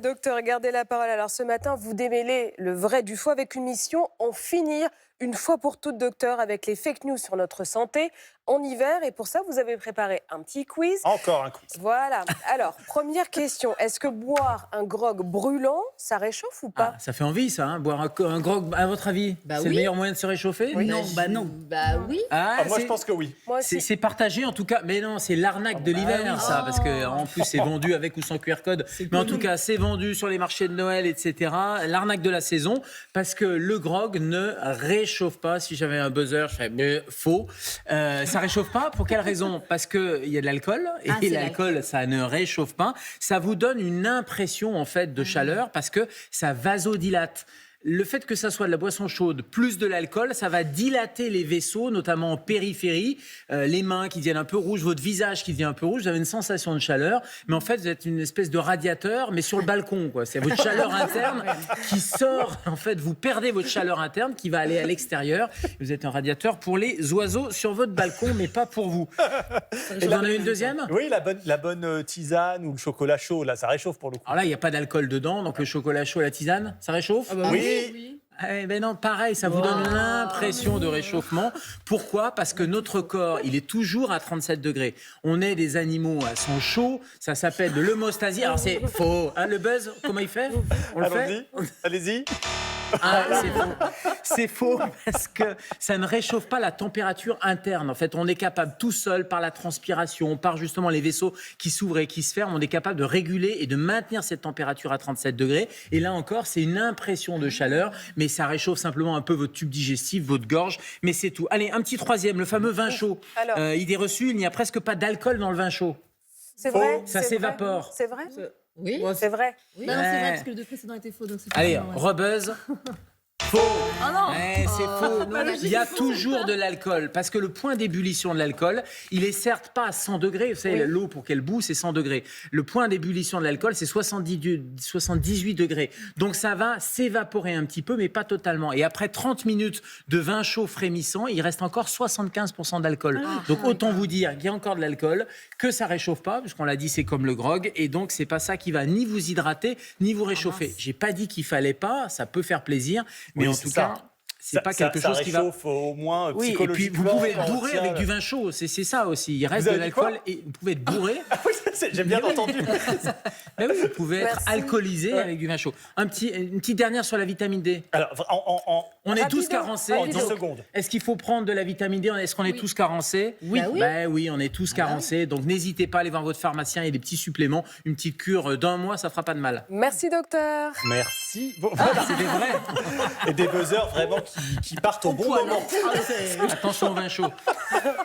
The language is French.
docteur, gardez la parole. Alors ce matin, vous démêlez le vrai du faux avec une mission, en finir une fois pour toutes, docteur, avec les fake news sur notre santé en hiver. Et pour ça, vous avez préparé un petit quiz. Encore un quiz. Voilà. Alors, première question. Est-ce que boire un grog brûlant, ça réchauffe ou pas? Ça fait envie, ça, hein, boire un grog, à votre avis. C'est le meilleur moyen de se réchauffer? Non, non. Bah oui. Moi, je pense que oui. Moi aussi. C'est partagé, en tout cas. Mais non, c'est l'arnaque de l'hiver, ça. Parce qu'en plus, c'est vendu avec ou sans QR code. Mais en tout cas, c'est vendu sur les marchés de Noël, etc. L'arnaque de la saison. Parce que le grog ne réchauffe pas. Si j'avais un buzzer, je ferais faux. Ça réchauffe pas. Pour quelle raison? Parce qu'il y a de l'alcool. Et l'alcool, ça ne réchauffe pas. Ça vous donne une impression, en fait, de chaleur parce que ça vasodilate. Le fait que ça soit de la boisson chaude plus de l'alcool, ça va dilater les vaisseaux, notamment en périphérie, les mains qui deviennent un peu rouges, votre visage qui devient un peu rouge, vous avez une sensation de chaleur, mais en fait vous êtes une espèce de radiateur, mais sur le balcon, quoi. C'est votre chaleur interne qui sort, en fait vous perdez votre chaleur interne qui va aller à l'extérieur. Vous êtes un radiateur pour les oiseaux sur votre balcon, mais pas pour vous. Vous en avez une deuxième? Oui, la bonne tisane ou le chocolat chaud, là, ça réchauffe pour le coup. Alors là, il n'y a pas d'alcool dedans, donc le chocolat chaud et la tisane, ça réchauffe? Oui. Ben non, pareil, ça vous donne l'impression de réchauffement. Pourquoi? Parce que notre corps, il est toujours à 37 degrés. On est des animaux à sang chaud, ça s'appelle de l'hémostasie. Alors c'est faux. Hein, le buzz, comment il fait? On le fait? Allez-y. C'est faux. C'est faux parce que ça ne réchauffe pas la température interne. En fait, on est capable tout seul, par la transpiration, par justement les vaisseaux qui s'ouvrent et qui se ferment, on est capable de réguler et de maintenir cette température à 37 degrés. Et là encore, c'est une impression de chaleur, mais ça réchauffe simplement un peu votre tube digestif, votre gorge, mais c'est tout. Allez, un petit troisième, le fameux vin chaud. Alors. Idée reçue, il n'y a presque pas d'alcool dans le vin chaud. C'est vrai? Ça s'évapore. C'est vrai? Oui. C'est vrai. Oui. Non, c'est vrai parce que le deux précédents étaient faux. Donc c'est pas Allez, vraiment, rebuzz. Faux. Oh non. C'est faux. Il y a toujours de l'alcool parce que le point d'ébullition de l'alcool, il est certes pas à 100 degrés. Vous savez, l'eau pour qu'elle boue, c'est 100 degrés. Le point d'ébullition de l'alcool, c'est 78 degrés. Donc ça va s'évaporer un petit peu, mais pas totalement. Et après 30 minutes de vin chaud frémissant, il reste encore 75% d'alcool. Donc autant vous dire qu'il y a encore de l'alcool, que ça réchauffe pas, puisqu'on l'a dit, c'est comme le grog. Et donc c'est pas ça qui va ni vous hydrater, ni vous réchauffer. J'ai pas dit qu'il fallait pas, ça peut faire plaisir. Mais en tout cas, c'est pas quelque chose qui va... Ça réchauffe au moins psychologiquement. Et puis vous pouvez être bourré avec du vin chaud, c'est ça aussi. Il reste de l'alcool et vous pouvez être bourré. J'ai bien entendu. Mais oui, vous pouvez être alcoolisé avec du vin chaud. Une petite dernière sur la vitamine D. Alors, on est tous carencés. En 10 secondes. Est-ce qu'il faut prendre de la vitamine D? Est-ce qu'on est tous carencés? Oui. Oui, on est tous carencés. Donc n'hésitez pas à aller voir votre pharmacien. Il y a des petits suppléments. Une petite cure d'1 mois, ça fera pas de mal. Merci, docteur. Merci. C'était vrai. Et des buzzers vraiment qui partent au bon moment. Attention au vin chaud.